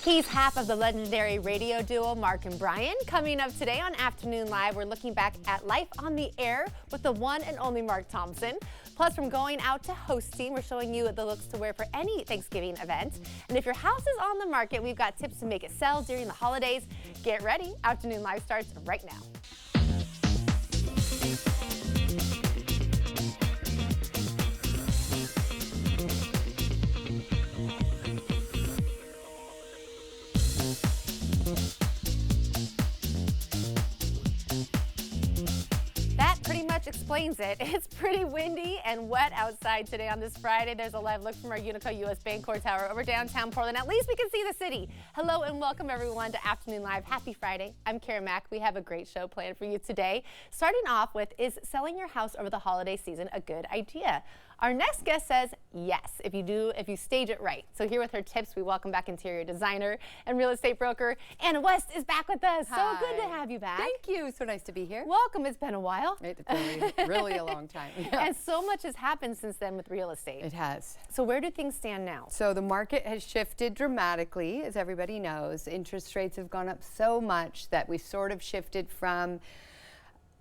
He's half of the legendary radio duo Mark and Brian. Coming up today on Afternoon Live, we're looking back at life on the air with the one and only Mark Thompson. Plus, from going out to hosting, we're showing you the looks to wear for any Thanksgiving event. And if your house is on the market, we've got tips to make it sell during the holidays. Get ready. Afternoon Live starts right now. Explains it. It's pretty windy and wet outside today on this Friday. There's a live look from our Unico US Bancorp Tower over downtown Portland. At least we can see the city. Hello and welcome everyone to Afternoon Live. Happy Friday. I'm Karen Mack. We have a great show planned for you today. Starting off with, is selling your house over the holiday season a good idea? Our next guest says yes, if you stage it right. So here with her tips, we welcome back interior designer and real estate broker Anna West is back with us. Hi. So good to have you back. Thank you. So nice to be here. Welcome. It's been a while. It's been really a long time. Yeah. And so much has happened since then with real estate. It has. So where do things stand now? So the market has shifted dramatically, as everybody knows. Interest rates have gone up so much that we sort of shifted from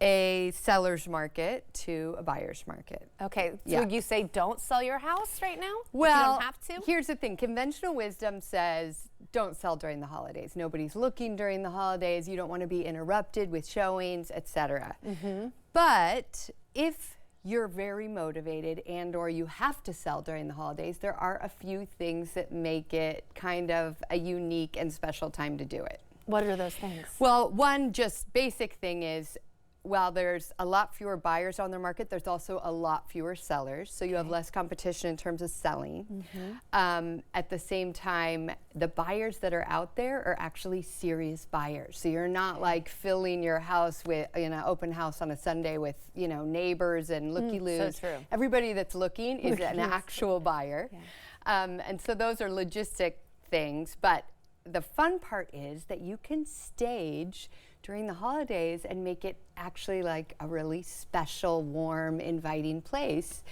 a seller's market to a buyer's market. Okay, so yeah. You say don't sell your house right now? Well, you don't have to? Here's the thing. Conventional wisdom says don't sell during the holidays. Nobody's looking during the holidays. You don't want to be interrupted with showings, etc. Mm-hmm. But if you're very motivated and or you have to sell during the holidays, there are a few things that make it kind of a unique and special time to do it. What are those things? Well, one just basic thing is, while there's a lot fewer buyers on the market, there's also a lot fewer sellers. So you have less competition in terms of selling. Mm-hmm. At the same time, the buyers that are out there are actually serious buyers. So you're not like filling your house with, open house on a Sunday with, neighbors and looky-loos. So true. Everybody that's looking is an actual buyer. Yeah. And so those are logistic things. But the fun part is that you can stage during the holidays and make it actually like a really special, warm, inviting place,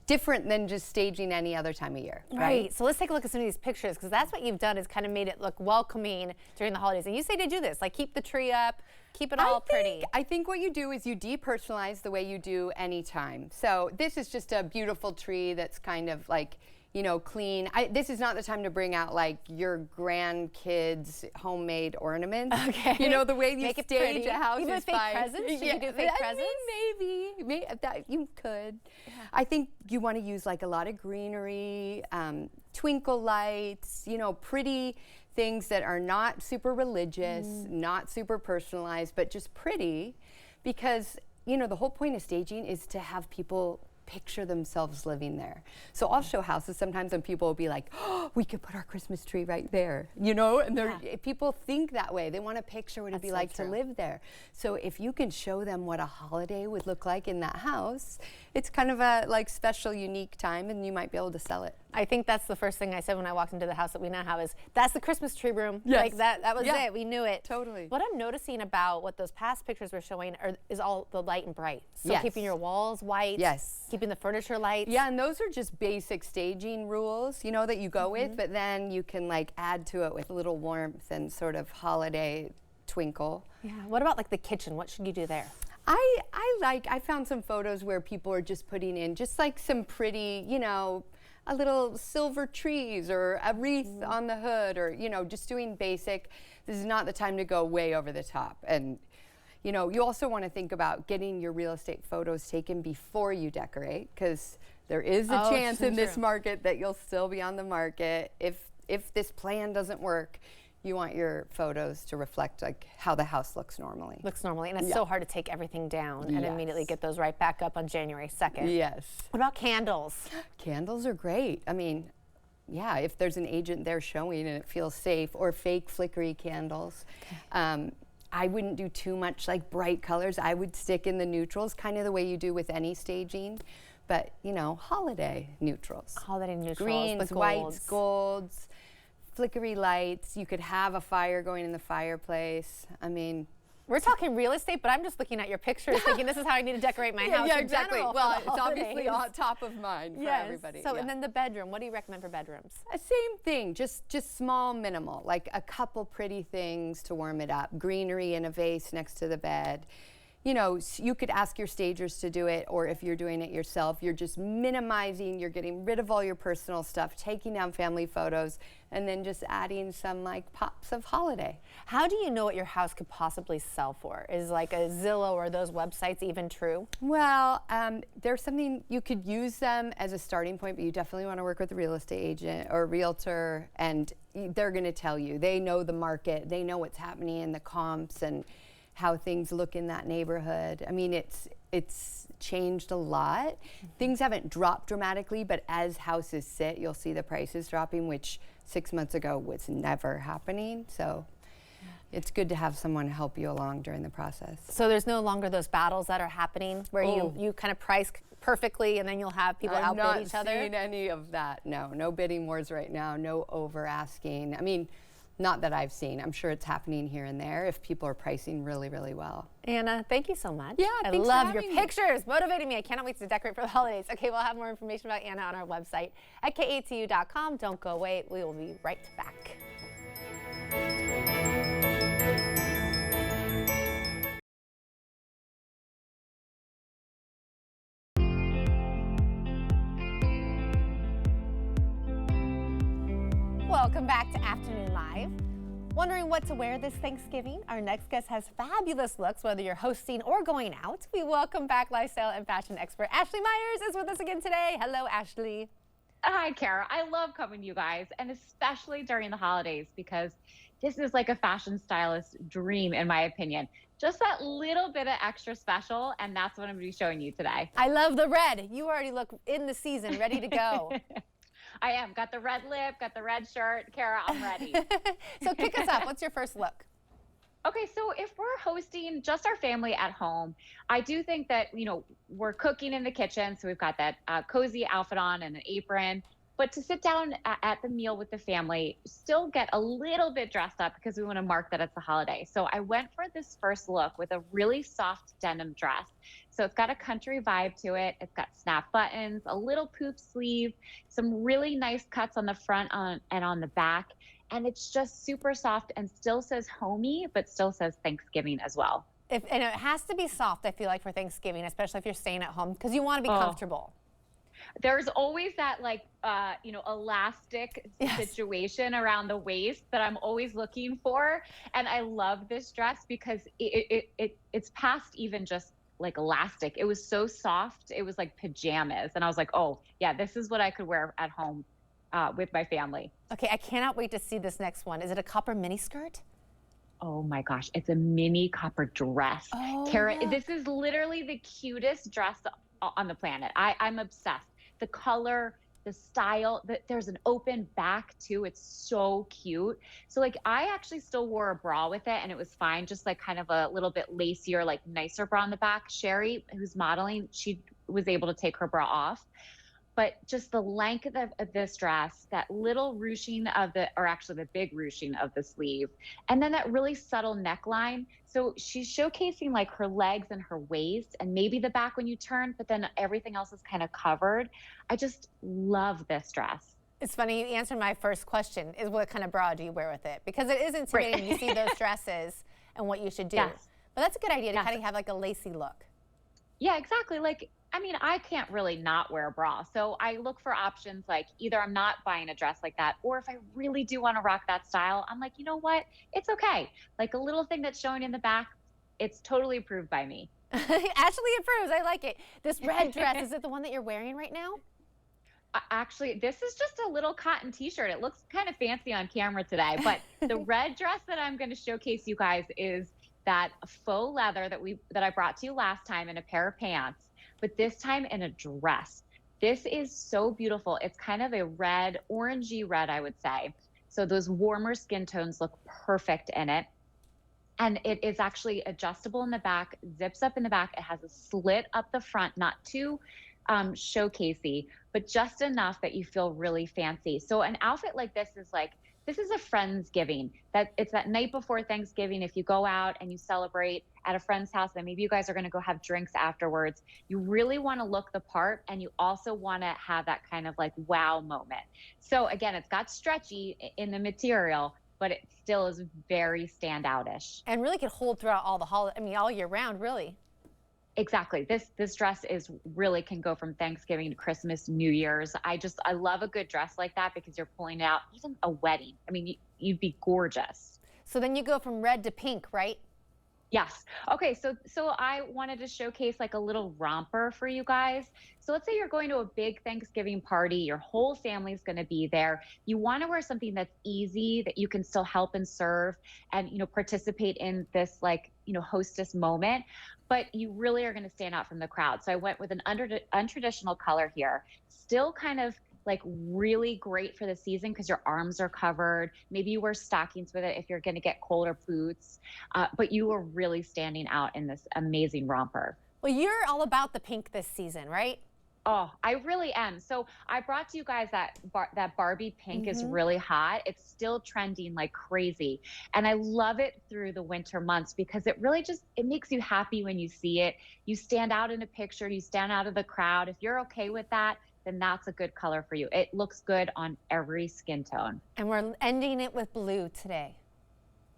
different than just staging any other time of year. Right. So let's take a look at some of these pictures, because that's what you've done is kind of made it look welcoming during the holidays. And you say to do this, like keep the tree up, keep it all pretty. I think what you do is you depersonalize the way you do any time. So this is just a beautiful tree that's kind of like, clean. This is not the time to bring out like your grandkids' homemade ornaments. Okay. The way you Make stage a house Even is fake fine. presents? Should you do fake presents? Maybe that you could. Yeah. I think you want to use like a lot of greenery, twinkle lights, pretty things that are not super religious, not super personalized, but just pretty, because the whole point of staging is to have people picture themselves living there. So I'll show houses sometimes and people will be like, oh, we could put our Christmas tree right there, and people think that way. They want to picture what it'd be like to live there. So if you can show them what a holiday would look like in that house, it's kind of a like special, unique time, and you might be able to sell it. I think that's the first thing I said when I walked into the house that we now have is, that's the Christmas tree room. Yes. Like that was it. We knew it. Totally. What I'm noticing about what those past pictures were showing is all the light and bright. So yes. keeping your walls white. Yes. Keeping the furniture lights. Yeah, and those are just basic staging rules, that you go with, but then you can like add to it with a little warmth and sort of holiday twinkle. Yeah. What about like the kitchen? What should you do there? I found some photos where people are just putting in just like some pretty, a little silver trees or a wreath on the hood, or, just doing basic. This is not the time to go way over the top. And, you also want to think about getting your real estate photos taken before you decorate, because there is a chance in this market that you'll still be on the market. If this plan doesn't work, you want your photos to reflect like how the house looks normally. And it's so hard to take everything down and immediately get those right back up on January 2nd. Yes. What about candles? Candles are great. I mean, yeah, if there's an agent there showing and it feels safe, or fake flickery candles. Okay. I wouldn't do too much like bright colors. I would stick in the neutrals, kind of the way you do with any staging. But, holiday neutrals. Holiday neutrals. Greens, whites, golds. Flickery lights. You could have a fire going in the fireplace. I mean, We're talking real estate, but I'm just looking at your pictures thinking this is how I need to decorate my house. Yeah, in exactly. general Well, for the it's obviously holidays. on top of mind for everybody. So, yeah. and then the bedroom. What do you recommend for bedrooms? Same thing, just small, minimal, like a couple pretty things to warm it up. Greenery in a vase next to the bed. You know, you could ask your stagers to do it, or if you're doing it yourself, you're just minimizing, you're getting rid of all your personal stuff, taking down family photos, and then just adding some like pops of holiday. How do you know what your house could possibly sell for? Is like a Zillow or those websites even true? Well, there's something, you could use them as a starting point, but you definitely want to work with a real estate agent or a realtor, and they're going to tell you. They know the market, they know what's happening in the comps and how things look in that neighborhood. I mean, it's changed a lot. Things haven't dropped dramatically, but as houses sit, you'll see the prices dropping, which 6 months ago was never happening. So it's good to have someone help you along during the process. So there's no longer those battles that are happening where you kind of price perfectly and then you'll have people outbid each other? I'm not seeing any of that, no bidding wars right now, no over asking. I mean, not that I've seen. I'm sure it's happening here and there if people are pricing really, really well. Anna, thank you so much. Yeah, I thanks for love your having me. pictures, motivating me. I cannot wait to decorate for the holidays. Okay, we'll have more information about Anna on our website at KATU.com. Don't go away. We will be right back. Welcome back to Afternoon Live. Wondering what to wear this Thanksgiving? Our next guest has fabulous looks, whether you're hosting or going out. We welcome back lifestyle and fashion expert Ashley Myers is with us again today. Hello, Ashley. Hi, Kara. I love coming to you guys, and especially during the holidays, because this is like a fashion stylist dream, in my opinion. Just that little bit of extra special, and that's what I'm going to be showing you today. I love the red. You already look in the season, ready to go. I am. Got the red lip, got the red shirt. Kara, I'm ready. So kick us off. What's your first look? Okay, so if we're hosting just our family at home, I do think that, we're cooking in the kitchen. So we've got that cozy outfit on and an apron. But to sit down at the meal with the family, still get a little bit dressed up because we want to mark that it's the holiday. So I went for this first look with a really soft denim dress. So it's got a country vibe to it. It's got snap buttons, a little poop sleeve, some really nice cuts on the front and on the back. And it's just super soft and still says homey, but still says Thanksgiving as well. And it has to be soft, I feel like, for Thanksgiving, especially if you're staying at home, because you want to be comfortable. There's always that elastic situation around the waist that I'm always looking for. And I love this dress because it's past even just like elastic. It was so soft. It was like pajamas. And I was like, oh yeah, this is what I could wear at home with my family. Okay, I cannot wait to see this next one. Is it a copper mini skirt? Oh my gosh, it's a mini copper dress. Oh, Kara, look. This is literally the cutest dress on the planet. I'm obsessed. The color, the style, there's an open back too. It's so cute. So like I actually still wore a bra with it and it was fine. Just like kind of a little bit lacier, like nicer bra on the back. Sherry, who's modeling, she was able to take her bra off. But just the length of this dress, that little ruching the big ruching of the sleeve, and then that really subtle neckline. So she's showcasing like her legs and her waist and maybe the back when you turn, but then everything else is kind of covered. I just love this dress. It's funny, you answered my first question, is what kind of bra do you wear with it? Because it is intimidating. Right. You see those dresses and what you should do. Yes. But that's a good idea to kind of have like a lacy look. Yeah, exactly. I can't really not wear a bra. So I look for options like either I'm not buying a dress like that, or if I really do want to rock that style, I'm like, you know what? It's okay. Like a little thing that's showing in the back, it's totally approved by me. Ashley approves. I like it. This red dress, is it the one that you're wearing right now? Actually, this is just a little cotton t-shirt. It looks kind of fancy on camera today, but the red dress that I'm going to showcase you guys is that faux leather that I brought to you last time in a pair of pants, but this time in a dress. This is so beautiful. It's kind of a red, orangey red, I would say. So those warmer skin tones look perfect in it. And it is actually adjustable in the back, zips up in the back. It has a slit up the front, not too showcasey, but just enough that you feel really fancy. So an outfit like this is like this is a Friendsgiving. That it's that night before Thanksgiving. If you go out and you celebrate at a friend's house, and maybe you guys are going to go have drinks afterwards, you really want to look the part, and you also want to have that kind of like wow moment. So again, it's got stretchy in the material, but it still is very standout-ish. And really could hold throughout all the holiday, I mean, all year round, really. Exactly. This dress is really can go from Thanksgiving to Christmas, New Year's. I love a good dress like that because you're pulling out even a wedding. I mean, you'd be gorgeous. So then you go from red to pink, right? Yes. Okay. So I wanted to showcase like a little romper for you guys. So let's say you're going to a big Thanksgiving party, your whole family's going to be there. You want to wear something that's easy, that you can still help and serve and, participate in this like, hostess moment, but you really are going to stand out from the crowd. So I went with an untraditional color here, still kind of like really great for the season because your arms are covered. Maybe you wear stockings with it if you're going to get colder boots, but you are really standing out in this amazing romper. Well, you're all about the pink this season, right? Oh, I really am. So I brought to you guys that Barbie pink is really hot. It's still trending like crazy. And I love it through the winter months because it really it makes you happy when you see it. You stand out in a picture, you stand out of the crowd. If you're okay with that, then that's a good color for you. It looks good on every skin tone. And we're ending it with blue today.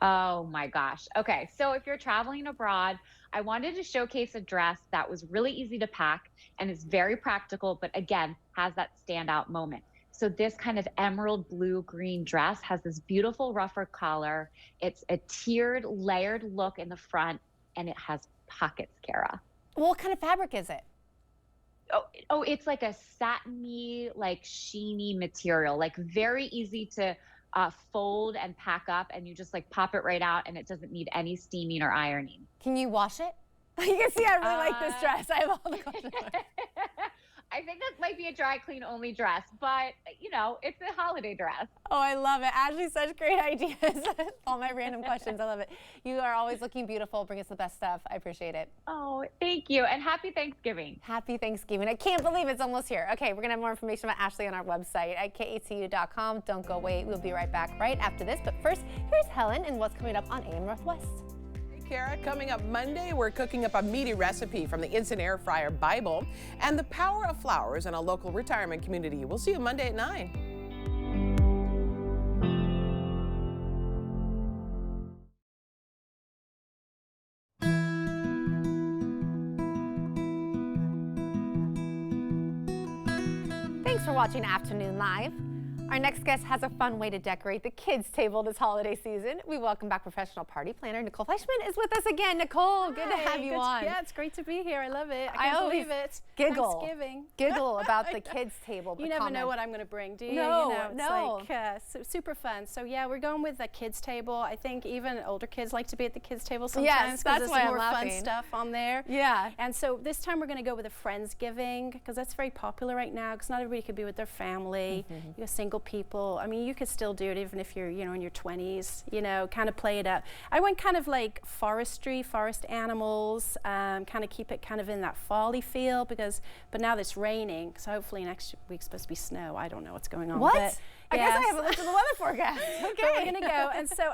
Oh my gosh. Okay. So if you're traveling abroad, I wanted to showcase a dress that was really easy to pack and is very practical, but again, has that standout moment. So this kind of emerald blue green dress has this beautiful ruffled collar. It's a tiered, layered look in the front, and it has pockets, Kara. What kind of fabric is it? Oh, it's like a satiny, like sheeny material, like very easy to fold and pack up, and you just like pop it right out, and it doesn't need any steaming or ironing. Can you wash it? You can see I really like this dress. I have all the questions. I think that might be a dry clean only dress, but it's a holiday dress. Oh, I love it. Ashley, such great ideas. All my random questions. I love it. You are always looking beautiful. Bring us the best stuff. I appreciate it. Oh, thank you. And happy Thanksgiving. Happy Thanksgiving. I can't believe it's almost here. Okay, we're going to have more information about Ashley on our website at KATU.com. Don't go away. We'll be right back right after this. But first, here's Helen and what's coming up on AM Northwest. Kara, coming up Monday, we're cooking up a meaty recipe from the Instant Air Fryer Bible and the power of flowers in a local retirement community. We'll see you Monday at 9. Thanks for watching Afternoon Live. Our next guest has a fun way to decorate the kids' table this holiday season. We welcome back professional party planner Nicole Fleischman is with us again. Nicole, good to have you on. Yeah, it's great to be here. I love it. I can't believe it. Thanksgiving. Giggle about the kids' table. You never know what I'm going to bring, do you? No, it's like super fun. So yeah, we're going with the kids' table. I think even older kids like to be at the kids' table sometimes because there's more fun stuff on there. Yeah. And so this time we're going to go with a Friendsgiving because that's very popular right now because not everybody could be with their family. You have single people. I mean, you could still do it even if you're, in your 20s, kind of play it up. I went kind of like forest animals, kind of keep it kind of in that fall-y feel but now it's raining, so hopefully next week's supposed to be snow. I don't know what's going on. What? But, I guess I haven't looked at the weather forecast. Okay. But we're going to go. And so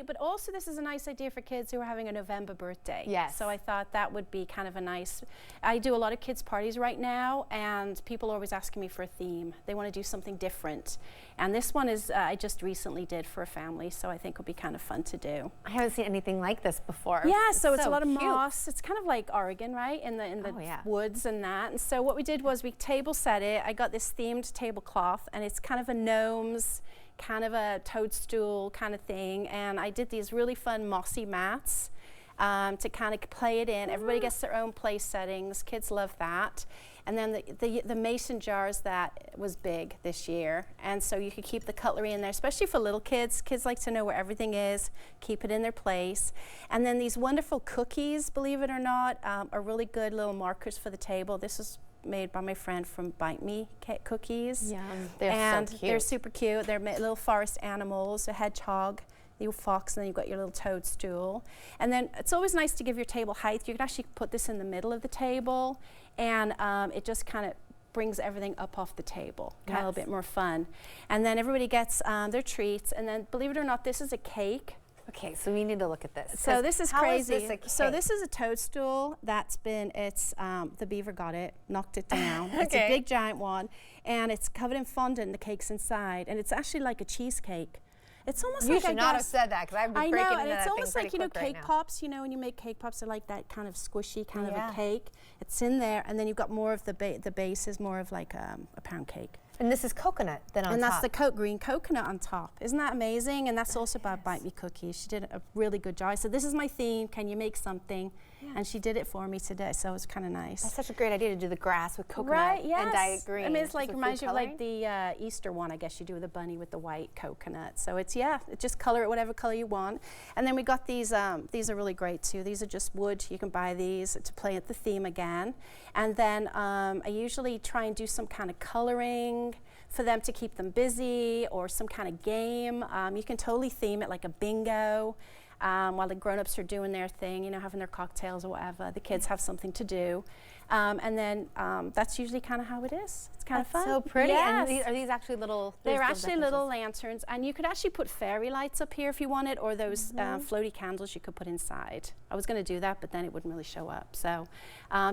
but also this is a nice idea for kids who are having a November birthday. Yes. So I thought that would be kind of a nice, I do a lot of kids parties right now, and people are always asking me for a theme. They want to do something different. And this one is, I just recently did for a family, so I think it'll be kind of fun to do. I haven't seen anything like this before. Yeah, so it's a lot of cute. moss. It's kind of like Oregon, right? In the woods and that. And so what we did was we table set it. I got this themed tablecloth, and it's kind of a gnomes, kind of a toadstool kind of thing. And I did these really fun mossy mats to kind of play it in. Everybody gets their own place settings. Kids love that. And then the mason jars, that was big this year. And so you could keep the cutlery in there, especially for little kids. Kids like to know where everything is, keep it in their place. And then these wonderful cookies, believe it or not, are really good little markers for the table. This is made by my friend from Bite Me Cookies. Yeah, they're so cute. They're super cute. They're little forest animals, a hedgehog, the fox, and then you've got your little toadstool. And then it's always nice to give your table height. You can actually put this in the middle of the table, and it just kind of brings everything up off the table. A little bit more fun. And then everybody gets their treats. And then, believe it or not, this is a cake. Okay, so we need to look at this. So this is crazy. Is this a cake? So this is a toadstool that's been, the beaver got it, knocked it down. It's a big giant one, and it's covered in fondant, and the cake's inside, and it's actually like a cheesecake. It's almost you like, should not have said that, because I've been breaking into that. I know, and it's almost like, you know, right cake pops, you know, when you make cake pops, they're like that kind of squishy kind of a cake. It's in there, and then you've got more of the base is more of like a pound cake. And this is coconut then on top. And that's the green coconut on top. Isn't that amazing? And that's also by Bite Me Cookies. She did a really good job. I said, this is my theme. Can you make something? Yeah. And she did it for me today, so it was kind of nice. That's such a great idea to do the grass with coconut and Diet Green. I mean, it's like, reminds you of like the Easter one, I guess you do with the bunny with the white coconut. So it's, just color it whatever color you want. And then we got these are really great too. These are just wood. You can buy these to play at the theme again. And then I usually try and do some kind of coloring for them to keep them busy, or some kind of game. You can totally theme it like a bingo. While the grown-ups are doing their thing, you know, having their cocktails or whatever, the kids have something to do. And then that's usually kind of how it is. It's kind of fun. So pretty. Yes. And are these actually little? They're actually little lanterns, and you could actually put fairy lights up here if you wanted, or those floaty candles you could put inside. I was going to do that, but then it wouldn't really show up. So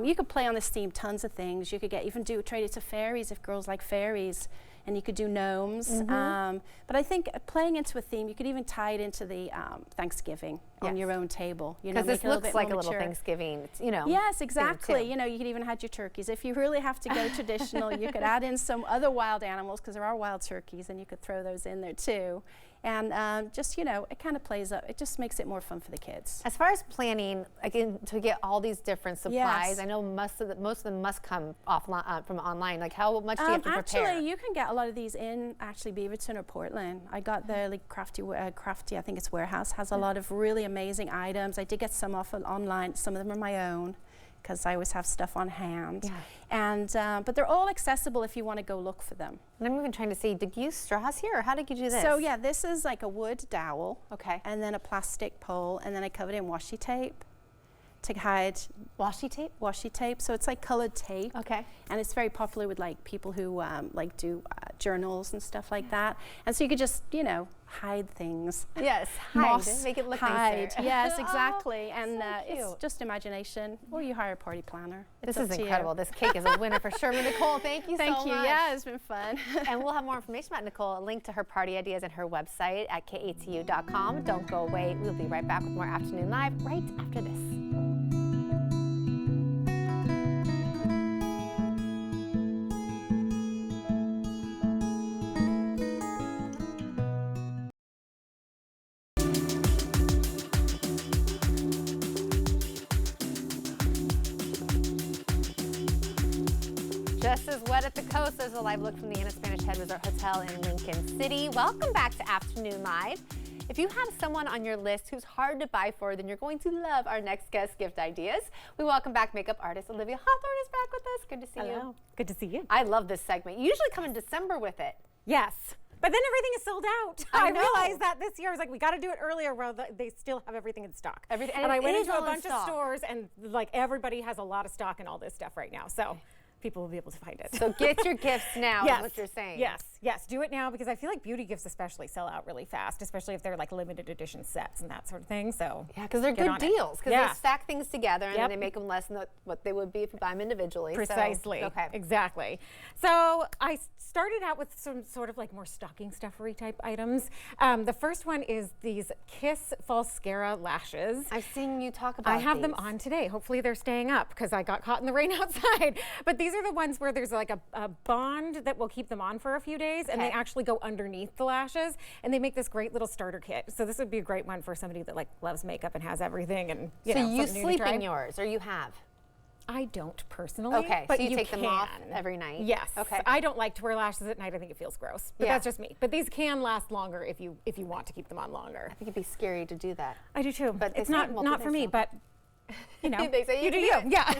you could play on this theme tons of things. You could trade it to fairies if girls like fairies. And you could do gnomes. But I think playing into a theme, you could even tie it into the Thanksgiving on your own table. Because this looks like a little Thanksgiving, it's, you know. Yes, exactly. You know, you could even have your turkeys. If you really have to go traditional, you could add in some other wild animals, because there are wild turkeys, and you could throw those in there too. And just, you know, it kind of plays up. It just makes it more fun for the kids. As far as planning, again, to get all these different supplies, I know most of them must come offline from online. Like, how much do you have to prepare? Actually, you can get a lot of these in Beaverton or Portland. I got the like Crafty, I think it's Warehouse, has a lot of really amazing items. I did get some off online. Some of them are my own, because I always have stuff on hand. And but they're all accessible if you want to go look for them. And I'm even trying to see, did you use straws here, or how did you do this? So yeah, this is like a wood dowel. Okay. And then a plastic pole, and then I covered it in washi tape to hide. Washi tape? Washi tape. So it's like colored tape. Okay. And it's very popular with like people who like do journals and stuff like that. And so you could just, you know, hide things. Yes, make it look nicer. Yes, exactly. And so it's just imagination, or you hire a party planner. This is incredible. This cake is a winner for sure. Nicole, thank you so much. Thank you. Yeah, it's been fun. And we'll have more information about Nicole, a link to her party ideas and her website at KATU.com. Don't go away. We'll be right back with more Afternoon Live right after this. Just as wet at the coast, there's a live look from the Anna Spanish Head Resort Hotel in Lincoln City. Welcome back to Afternoon Live. If you have someone on your list who's hard to buy for, then you're going to love our next guest gift ideas. We welcome back makeup artist Olivia Hawthorne is back with us. Good to see you. Good to see you. I love this segment. You usually come in December with it. Yes. But then everything is sold out. I realized that this year. I was like, we got to do it earlier where they still have everything in stock. And I went into a bunch of stores, and like everybody has a lot of stock and all this stuff right now. So people will be able to find it. So get your gifts now, is what you're saying. Yes, do it now, because I feel like beauty gifts especially sell out really fast, especially if they're like limited edition sets and that sort of thing. So yeah, because they're good deals, because they stack things together and then they make them less than what they would be if you buy them individually. Precisely. So, okay. Exactly. So I started out with some sort of like more stocking stuffery type items. The first one is these Kiss Falscara lashes. I've seen you talk about I have them on today. Hopefully they're staying up, because I got caught in the rain outside. But these are the ones where there's like a bond that will keep them on for a few days, and they actually go underneath the lashes, and they make this great little starter kit. So this would be a great one for somebody that like loves makeup and has everything, and so you sleep in yours, or you have? I don't personally. Okay, but so you take them off every night? Yes. Okay. I don't like to wear lashes at night. I think it feels gross. But that's just me. But these can last longer if you want to keep them on longer. I think it'd be scary to do that. I do too. But it's not for me. But you know, they say you do you. Yeah.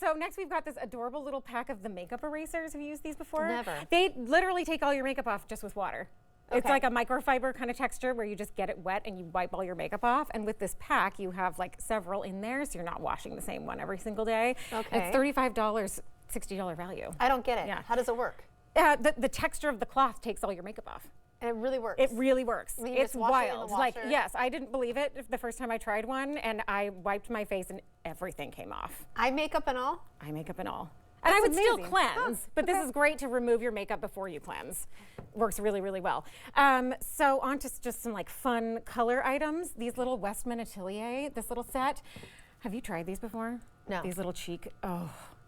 So next we've got this adorable little pack of the makeup erasers. Have you used these before? Never. They literally take all your makeup off just with water. Okay. It's like a microfiber kind of texture where you just get it wet and you wipe all your makeup off. And with this pack, you have like several in there, so you're not washing the same one every single day. Okay. And it's $35 $60 value. I don't get it. Yeah. How does it work? The texture of the cloth takes all your makeup off. And it really works. It really works. I mean, you It's just wash it in the wild. Like, washer? yes, I didn't believe it the first time I tried one, and I wiped my face and everything came off. Eye makeup and all? Eye makeup and all. And I That's would still amazing. cleanse, but this is great to remove your makeup before you cleanse. Works really, really well. So on to just some like fun color items. These little Westman Atelier, this little set. Have you tried these before? No. These little cheek,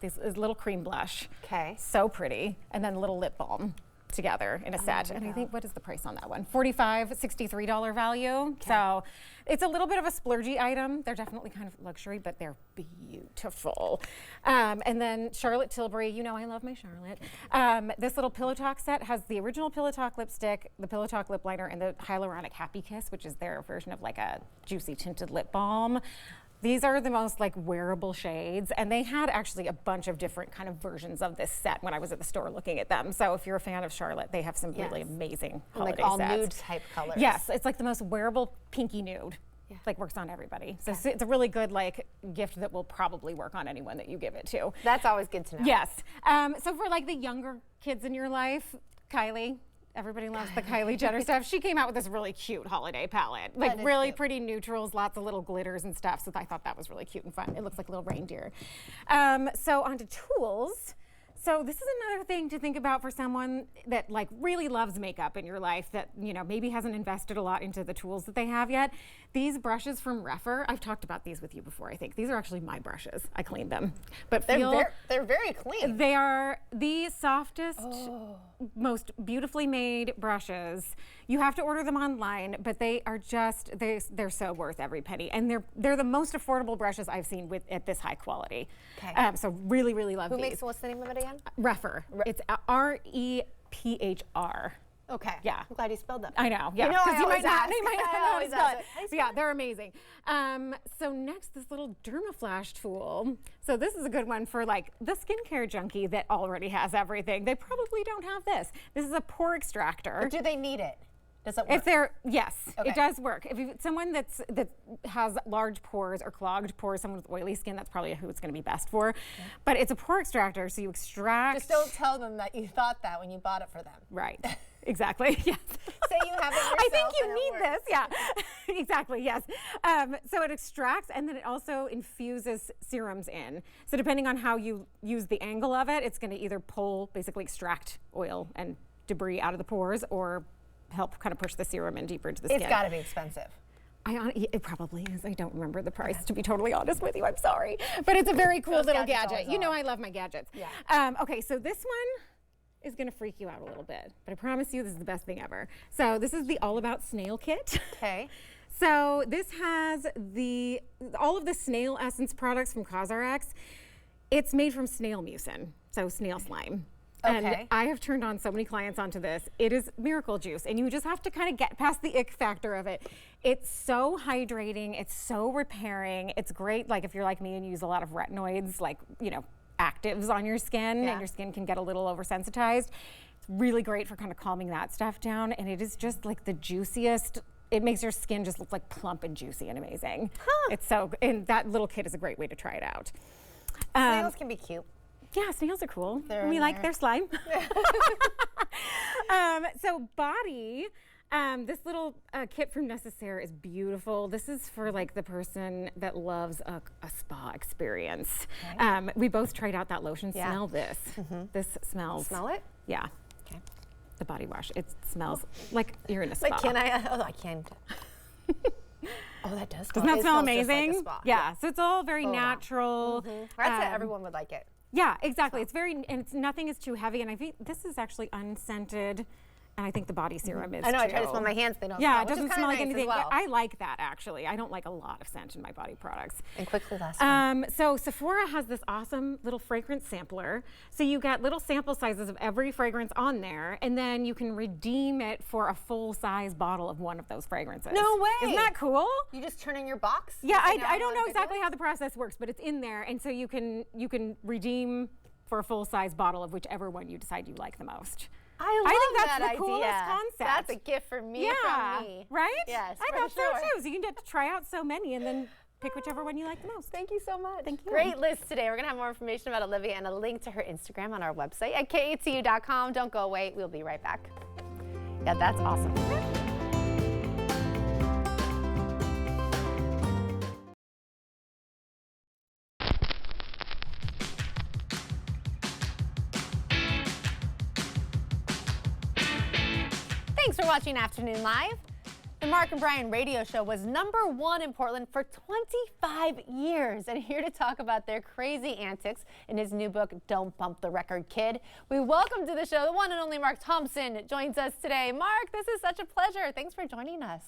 this little cream blush. Okay. So pretty. And then a little lip balm together in a set. And I think, what is the price on that one? $45, $63 value. So it's a little bit of a splurgy item. They're definitely kind of luxury, but they're beautiful. And then Charlotte Tilbury, you know I love my Charlotte. This little Pillow Talk set has the original Pillow Talk lipstick, the Pillow Talk lip liner, and the Hyaluronic Happy Kiss, which is their version of like a juicy tinted lip balm. These are the most like wearable shades, and they had actually a bunch of different kind of versions of this set when I was at the store looking at them. So if you're a fan of Charlotte, they have some really amazing holiday Like all sets. nude type colors. Yes, it's like the most wearable pinky nude. Like works on everybody. So it's a really good like gift that will probably work on anyone that you give it to. That's always good to know. Yes. So for like the younger kids in your life, Kylie. Everybody loves the Kylie Jenner stuff. She came out with this really cute holiday palette. Like really pretty neutrals, lots of little glitters and stuff. So I thought that was really cute and fun. It looks like a little reindeer. So onto tools. So this is another thing to think about for someone that like really loves makeup in your life that, you know, maybe hasn't invested a lot into the tools that they have yet. These brushes from Rephr, I've talked about these with you before, I think. These are actually my brushes. I cleaned them. But They're very clean. they are the softest, most beautifully made brushes. You have to order them online, but they are just, they're so worth every penny. And they're the most affordable brushes I've seen at this high quality. Okay. So really, really love these. What's the name of it again? Rephr. It's R-E-P-H-R. Okay. Yeah. I'm glad you spelled that. I know, yeah. You know, I Because you always might not, ask. they might not I know how to always spell ask it. it. How do you So yeah, they're amazing. So next, this little Dermaflash tool. So this is a good one for like the skincare junkie that already has everything. They probably don't have this. This is a pore extractor. But do they need it? Does it work? If they're, yes, Okay. it does work. If someone that has large pores or clogged pores, someone with oily skin, that's probably who it's going to be best for. But it's a pore extractor, so you extract. Just don't tell them that you thought that when you bought it for them. Right. Exactly. Yes. Say you have it yourself. I think you and it need works. this. Yeah. Exactly. Yes. So it extracts and then it also infuses serums in. So depending on how you use the angle of it, it's going to either basically extract oil and debris out of the pores or help kind of push the serum in deeper into the skin. It's got to be expensive. It probably is. I don't remember the price, to be totally honest with you. I'm sorry. But it's a very cool little gadgets gadget. always You know are. I love my gadgets. Yeah. Okay, so this one is going to freak you out a little bit. But I promise you this is the best thing ever. So this is the All About Snail kit. Okay. So this has all of the snail essence products from CosRx. It's made from snail mucin, so snail slime. Okay. And I have turned on so many clients onto this. It is miracle juice, and you just have to kind of get past the ick factor of it. It's so hydrating. It's so repairing. It's great, like if you're like me and you use a lot of retinoids, like, you know, actives on your skin, Yeah. and your skin can get a little oversensitized. It's really great for kind of calming that stuff down, and it is just like the juiciest. It makes your skin just look like plump and juicy and amazing. It's so, and that little kit is a great way to try it out. Snails can be cute. Yeah, snails are cool. They're We in like there. their slime. So Body, this little kit from Necessaire is beautiful. This is for like the person that loves a spa experience. We both tried out that lotion. Yeah. Smell this. This smells. Smell it? Yeah. Okay. The body wash. It smells like you're in a spa. Like, can I? Oh, I can't. Oh, that does. Doesn't that it smell smells just like a amazing? spa. Yeah. So it's all very wow. natural. I'd say everyone would like it. Yeah, exactly. It's very, and nothing is too heavy. And I think this is actually unscented. And I think the body serum is I know. I too. try to smell my hands. They don't. Yeah, smell, it doesn't which is smell kinda like nice as anything. well. I like that actually. I don't like a lot of scent in my body products. And quickly, last one. So Sephora has this awesome little fragrance sampler. So you get little sample sizes of every fragrance on there, and then you can redeem it for a full-size bottle of one of those fragrances. No way! Isn't that cool? You just turn in your box. Yeah, You say, "Now I don't want know a good exactly deal?" how the process works, but it's in there, and so you can redeem for a full-size bottle of whichever one you decide you like the most. I love think that's that the coolest idea. concept. That's a gift for me yeah, from me. right? Yes, I for thought sure. so too. So you can get to try out so many and then pick whichever one you like the most. Thank you so much. Thank you. Great list today. We're going to have more information about Olivia and a link to her Instagram on our website at katcu.com. Don't go away. We'll be right back. Yeah, that's awesome. Thanks for watching Afternoon Live. The Mark and Brian radio show was #1 in Portland for 25 years. And here to talk about their crazy antics in his new book, Don't Bump the Record, Kid, we welcome to the show the one and only Mark Thompson joins us today. Mark, this is such a pleasure. Thanks for joining us.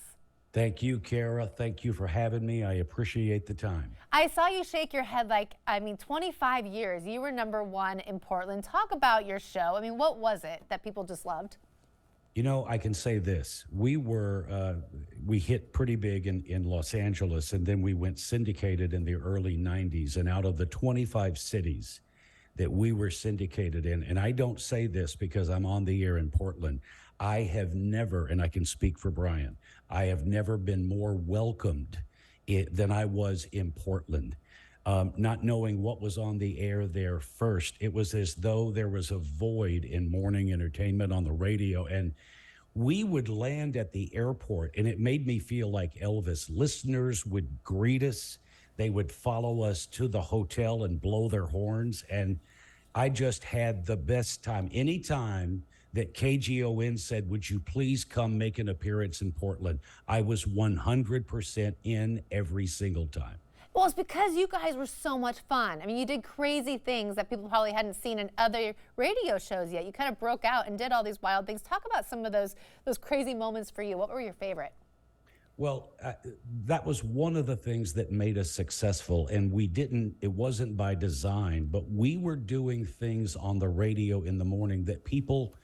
Thank you, Kara. Thank you for having me. I appreciate the time. I saw you shake your head 25 years. You were #1 in Portland. Talk about your show. I mean, what was it that people just loved? You know, I can say this. We hit pretty big in Los Angeles, and then we went syndicated in the early 90s. And out of the 25 cities that we were syndicated in, and I don't say this because I'm on the air in Portland, I have never, and I can speak for Brian, I have never been more welcomed than I was in Portland. Not knowing what was on the air there first, it was as though there was a void in morning entertainment on the radio. And we would land at the airport, and it made me feel like Elvis. Listeners would greet us. They would follow us to the hotel and blow their horns. And I just had the best time. Anytime that KGON said, would you please come make an appearance in Portland, I was 100% in every single time. Well, it's because you guys were so much fun. I mean, you did crazy things that people probably hadn't seen in other radio shows yet. You kind of broke out and did all these wild things. Talk about some of those crazy moments for you. What were your favorite? Well, that was one of the things that made us successful, and it wasn't by design, but we were doing things on the radio in the morning that people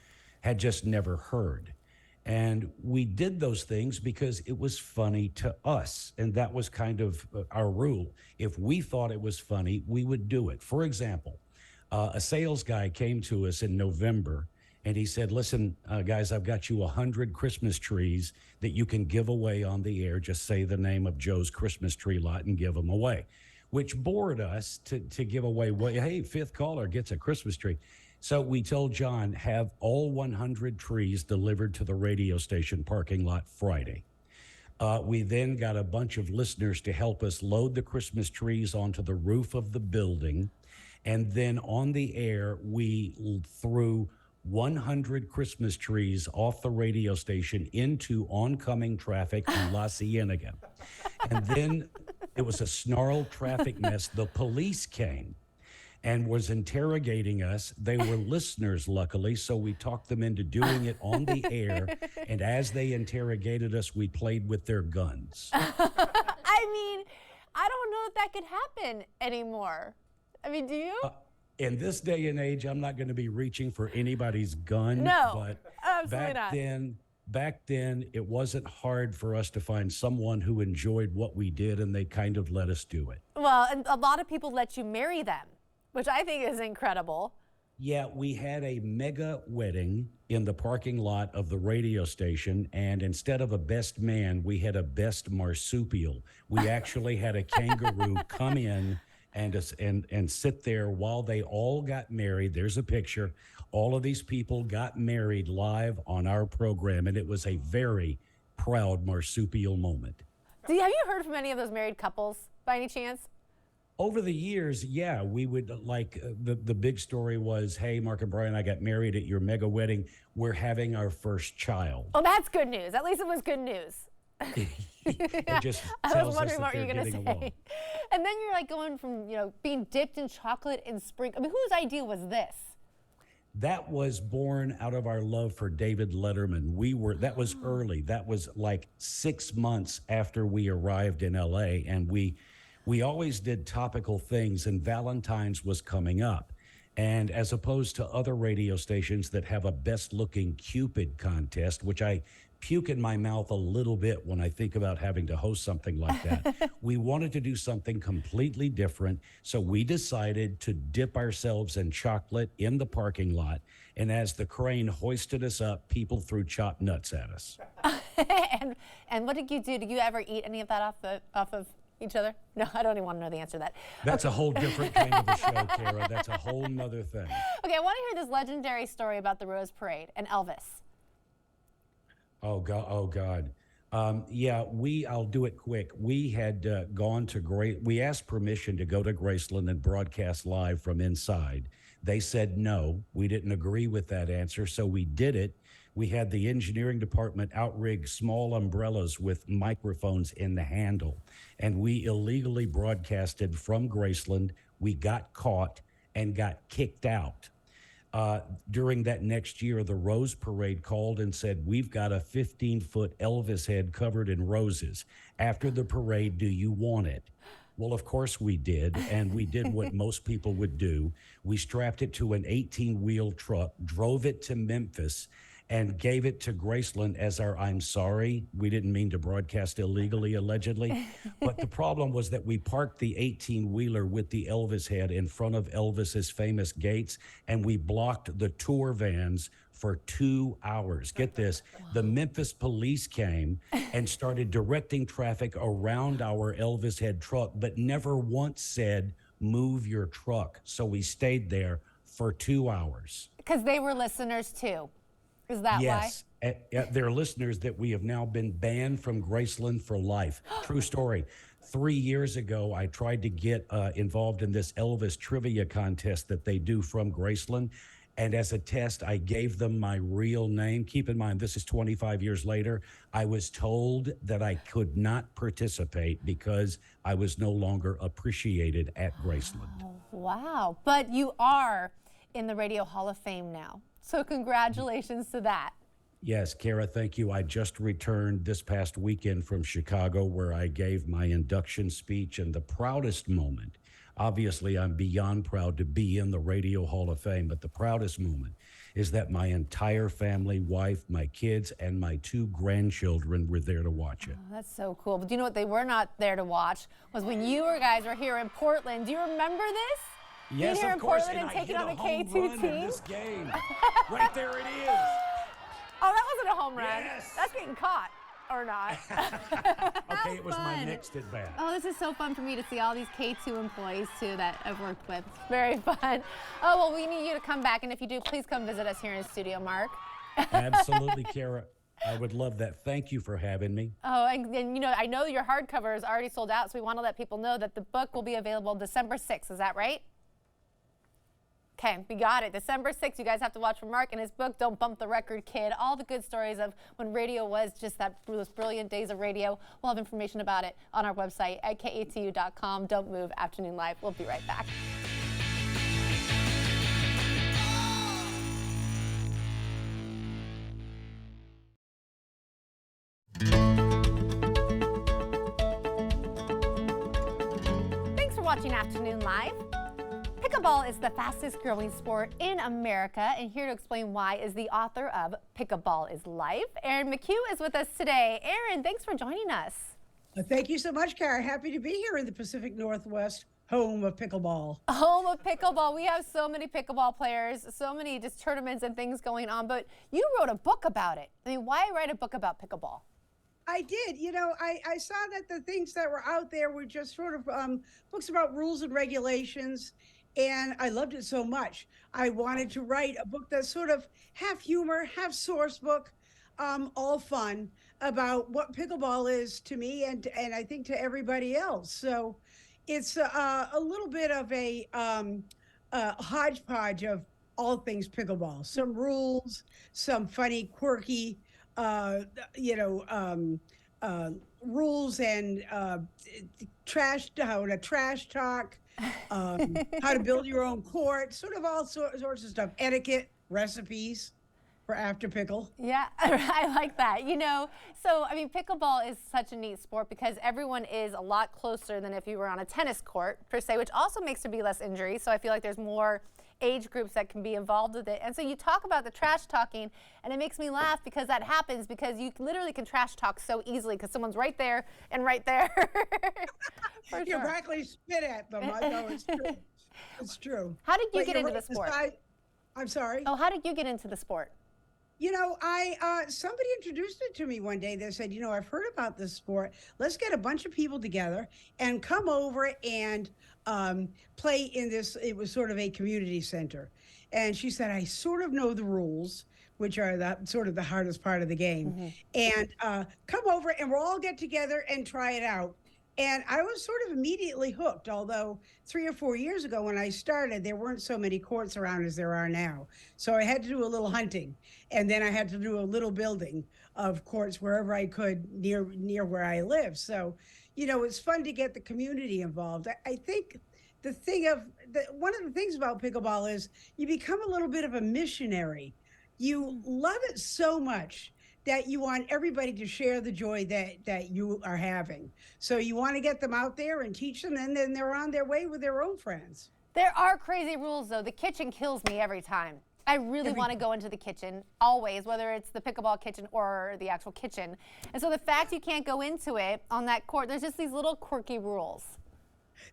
had just never heard. And we did those things because it was funny to us. And that was kind of our rule. If we thought it was funny, we would do it. For example, a sales guy came to us in November and he said, listen, guys, I've got you 100 Christmas trees that you can give away on the air. Just say the name of Joe's Christmas tree lot and give them away, which bored us to give away. Hey, fifth caller gets a Christmas tree. So we told John, have all 100 trees delivered to the radio station parking lot Friday. We then got a bunch of listeners to help us load the Christmas trees onto the roof of the building. And then on the air, we threw 100 Christmas trees off the radio station into oncoming traffic in La Cienega. And then it was a snarled traffic mess. The police came and was interrogating us. They were listeners, luckily, so we talked them into doing it on the air. And as they interrogated us, we played with their guns. I mean, I don't know if that could happen anymore. I mean, do you? In this day and age, I'm not going to be reaching for anybody's gun. No, but absolutely not. Back then, it wasn't hard for us to find someone who enjoyed what we did, and they kind of let us do it. Well, and a lot of people let you marry them, which I think is incredible. Yeah, we had a mega wedding in the parking lot of the radio station, and instead of a best man, we had a best marsupial. We actually had a kangaroo come in and sit there while they all got married. There's a picture. All of these people got married live on our program, and it was a very proud marsupial moment. Have you heard from any of those married couples by any chance? Over the years, yeah, we would the big story was, hey, Mark and Brian, I got married at your mega wedding. We're having our first child. Oh, that's good news. At least it was good news. It just I was tells us wondering that what you they're were going to getting say. along. And then you're like going from, being dipped in chocolate and sprinkles. I mean, whose idea was this? That was born out of our love for David Letterman. That was early. That was like 6 months after we arrived in LA, and we always did topical things, and Valentine's was coming up. And as opposed to other radio stations that have a best looking Cupid contest, which I puke in my mouth a little bit when I think about having to host something like that, we wanted to do something completely different. So we decided to dip ourselves in chocolate in the parking lot. And as the crane hoisted us up, people threw chopped nuts at us. and what did you do? Did you ever eat any of that off of each other? No, I don't even want to know the answer to that. That's a whole different kind of a show, Kara. That's a whole nother thing. Okay, I want to hear this legendary story about the Rose Parade and Elvis. Oh God. I'll do it quick. We had gone to we asked permission to go to Graceland and broadcast live from inside. They said no. We didn't agree with that answer, so we did it. We had the engineering department outrig small umbrellas with microphones in the handle, and we illegally broadcasted from Graceland. We got caught and got kicked out. During that next year, the Rose Parade called and said, we've got a 15-foot Elvis head covered in roses. After the parade, do you want it? Well, of course we did, and we did what most people would do. We strapped it to an 18-wheel truck, drove it to Memphis, and gave it to Graceland as our I'm sorry. We didn't mean to broadcast illegally, allegedly. But the problem was that we parked the 18-wheeler with the Elvis head in front of Elvis's famous gates, and we blocked the tour vans for 2 hours. Get this, the Memphis police came and started directing traffic around our Elvis head truck, but never once said, move your truck. So we stayed there for 2 hours. Because they were listeners too. Is that why? Yes, they're listeners that we have now been banned from Graceland for life. True story. 3 years ago, I tried to get involved in this Elvis trivia contest that they do from Graceland. And as a test, I gave them my real name. Keep in mind, this is 25 years later. I was told that I could not participate because I was no longer appreciated at Graceland. Oh, wow. But you are in the Radio Hall of Fame now. So congratulations to that. Yes, Kara, thank you. I just returned this past weekend from Chicago where I gave my induction speech, and the proudest moment, obviously I'm beyond proud to be in the Radio Hall of Fame, but the proudest moment is that my entire family, wife, my kids, and my 2 grandchildren were there to watch it. Oh, that's so cool. But do you know what they were not there to watch? Was when you guys were here in Portland. Do you remember this? Yes, here of in course, Portland and taking on the K2 team. In this game. Right there it is. Oh, that wasn't a home run. Yes. That's getting caught, or not. Okay, it was my next at bat. Oh, this is so fun for me to see all these K2 employees, too, that I've worked with. It's very fun. Oh, well, we need you to come back, and if you do, please come visit us here in the studio, Mark. Absolutely, Kara. I would love that. Thank you for having me. Oh, and you know, I know your hardcover is already sold out, so we want to let people know that the book will be available December 6th. Is that right? Okay, we got it. December 6th, you guys have to watch for Mark and his book, Don't Bump the Record, Kid. All the good stories of when radio was just those brilliant days of radio. We'll have information about it on our website at KATU.com. Don't move, Afternoon Live. We'll be right back. Thanks for watching Afternoon Live. Pickleball is the fastest growing sport in America, and here to explain why is the author of Pickleball is Life. Erin McHugh is with us today. Erin, thanks for joining us. Thank you so much, Kara. Happy to be here in the Pacific Northwest, home of pickleball. Home of pickleball. We have so many pickleball players, so many just tournaments and things going on, but you wrote a book about it. I mean, why write a book about pickleball? I did. You know, I saw that the things that were out there were just sort of books about rules and regulations. And I loved it so much. I wanted to write a book that's sort of half humor, half source book, all fun about what pickleball is to me and I think to everybody else. So it's a little bit of a hodgepodge of all things pickleball. Some rules, some funny, quirky, rules and trash talk. How to build your own court, sort of all sorts of stuff, etiquette, recipes for after pickle. Yeah, I like that. You know, so I mean, pickleball is such a neat sport because everyone is a lot closer than if you were on a tennis court per se, which also makes there be less injury. So I feel like there's more age groups that can be involved with it. And so you talk about the trash talking, and it makes me laugh because that happens because you literally can trash talk so easily because someone's right there and right there. You practically spit at them. I know it's true. It's true. How did you get into the sport? I'm sorry? Oh, how did you get into the sport? You know, somebody introduced it to me one day. They said, you know, I've heard about this sport. Let's get a bunch of people together and come over and play in this. It was sort of a community center. And she said, I sort of know the rules, which are the hardest part of the game. And come over and we'll all get together and try it out. And I was sort of immediately hooked, although 3 or 4 years ago when I started, there weren't so many courts around as there are now. So I had to do a little hunting, and then I had to do a little building of courts wherever I could near where I live. So, you know, it's fun to get the community involved. I think one of the things about pickleball is you become a little bit of a missionary. You love it so much that you want everybody to share the joy that you are having. So you want to get them out there and teach them, and then they're on their way with their own friends. There are crazy rules, though. The kitchen kills me every time. I really want to go into the kitchen, always, whether it's the pickleball kitchen or the actual kitchen. And so the fact you can't go into it on that court, there's just these little quirky rules.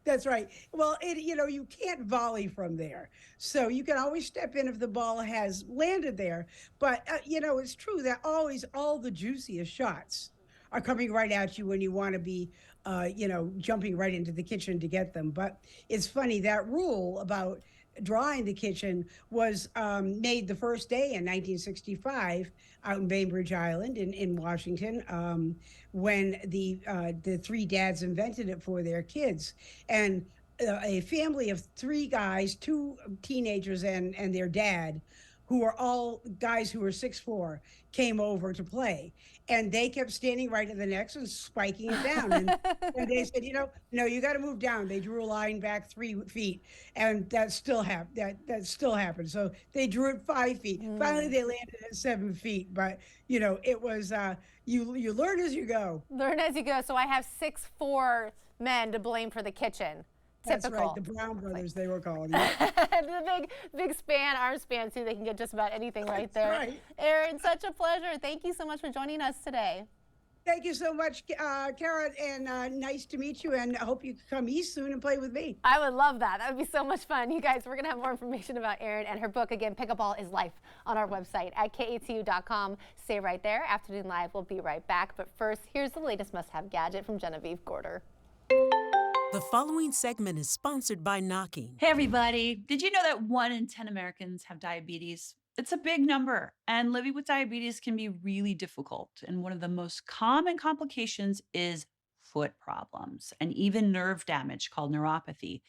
That's right. Well, you know, you can't volley from there. So you can always step in if the ball has landed there. But, you know, it's true that always all the juiciest shots are coming right at you when you want to be, you know, jumping right into the kitchen to get them. But it's funny, that rule about drawing the kitchen was made the first day in 1965 out in Bainbridge Island in Washington, when the 3 dads invented it for their kids. And a family of 3 guys, 2 teenagers and their dad, who are all guys who were 6'4", came over to play. And they kept standing right in the necks and spiking it down. And they said, you know, no, you got to move down. They drew a line back 3 feet, and that still happened. That still happened. So they drew it 5 feet. Finally, they landed at 7 feet. But you know, it was you learn as you go. Learn as you go. So I have 6'4" men to blame for the kitchen. That's Typical. right, the Brown brothers, they were called. The big arm span, too. They can get just about anything right there. Right. Erin, such a pleasure. Thank you so much for joining us today. Thank you so much, Kara, and nice to meet you, and I hope you can come east soon and play with me. I would love that. That would be so much fun. You guys, we're going to have more information about Erin and her book, again, Pickleball is Life, on our website at KATU.com. Stay right there. Afternoon Live will be right back. But first, here's the latest must-have gadget from Genevieve Gorder. The following segment is sponsored by Knocking. Hey everybody, did you know that 1 in 10 Americans have diabetes? It's a big number, and living with diabetes can be really difficult. And one of the most common complications is foot problems and even nerve damage called neuropathy.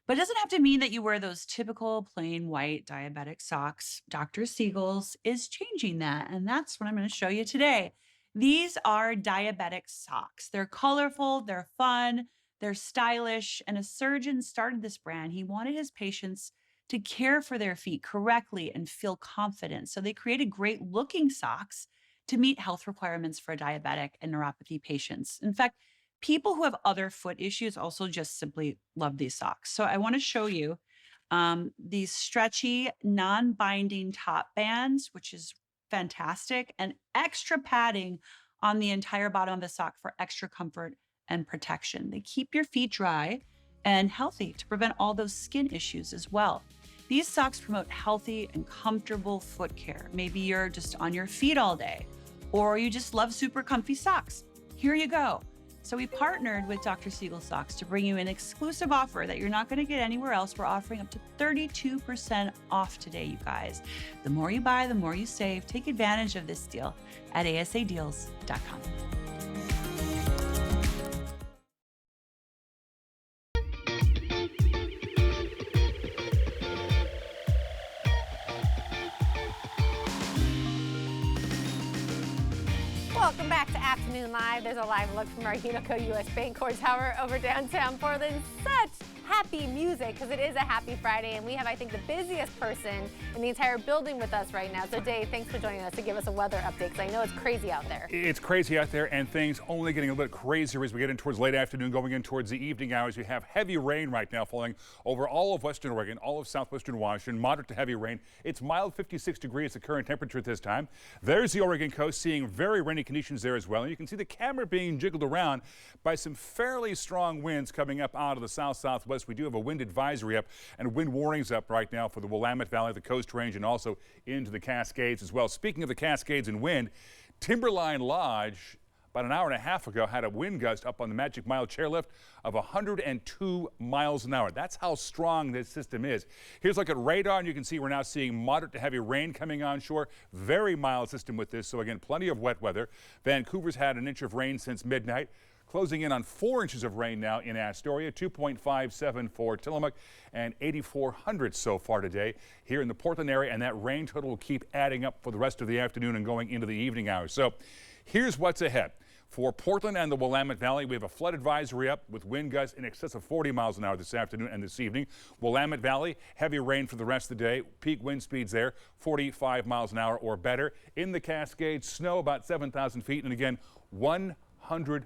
But it doesn't have to mean that you wear those typical plain white diabetic socks. Dr. Siegel's is changing that, and that's what I'm going to show you today. These are diabetic socks. They're colorful, they're fun, they're stylish, and a surgeon started this brand. He wanted his patients to care for their feet correctly and feel confident. So they created great looking socks to meet health requirements for diabetic and neuropathy patients. In fact, people who have other foot issues also just simply love these socks. So I want to show you these stretchy, non-binding top bands, which is fantastic, and extra padding on the entire bottom of the sock for extra comfort and protection. They keep your feet dry and healthy to prevent all those skin issues as well. These socks promote healthy and comfortable foot care. Maybe you're just on your feet all day, or you just love super comfy socks. Here you go. So we partnered with Dr. Siegel Socks to bring you an exclusive offer that you're not going to get anywhere else. We're offering up to 32% off today, you guys. The more you buy, the more you save. Take advantage of this deal at asadeals.com. Welcome back to Afternoon Live. There's a live look from our Unico US Bancorp Tower over downtown Portland. Such happy music, because it is a happy Friday, and we have, I think, the busiest person in the entire building with us right now. So Dave, thanks for joining us to give us a weather update, because I know it's crazy out there. It's crazy out there, and things only getting a little bit crazier as we get in towards late afternoon, going in towards the evening hours. We have heavy rain right now falling over all of Western Oregon, all of southwestern Washington, moderate to heavy rain. It's mild 56 degrees, the current temperature at this time. There's the Oregon coast, seeing very rainy conditions there as well. well. And you can see the camera being jiggled around by some fairly strong winds coming up out of the south-southwest. We do have a wind advisory up and wind warnings up right now for the Willamette Valley, the Coast Range, and also into the Cascades as well. Speaking of the Cascades and wind, Timberline Lodge about an hour and a half ago had a wind gust up on the Magic Mile chairlift of 102 miles an hour. That's how strong this system is. Here's a look at radar, and you can see we're now seeing moderate to heavy rain coming onshore. Very mild system with this, so again, plenty of wet weather. Vancouver's had an inch of rain since midnight, closing in on 4 inches of rain now in Astoria, 2.57 for Tillamook, and 8,400 so far today here in the Portland area, and that rain total will keep adding up for the rest of the afternoon and going into the evening hours. So here's what's ahead. For Portland and the Willamette Valley, we have a flood advisory up with wind gusts in excess of 40 miles an hour this afternoon and this evening. Willamette Valley, heavy rain for the rest of the day. Peak wind speeds there, 45 miles an hour or better. In the Cascades, snow about 7,000 feet, and again, 100+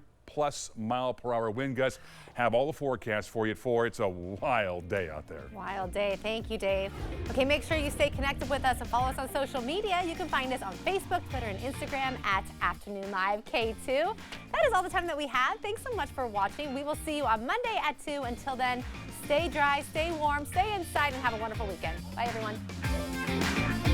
mile-per-hour wind gusts. Have all the forecasts for you at 4. It's a wild day out there. Wild day. Thank you, Dave. Okay, make sure you stay connected with us and follow us on social media. You can find us on Facebook, Twitter, and Instagram at Afternoon Live K2. That is all the time that we have. Thanks so much for watching. We will see you on Monday at 2. Until then, stay dry, stay warm, stay inside, and have a wonderful weekend. Bye, everyone.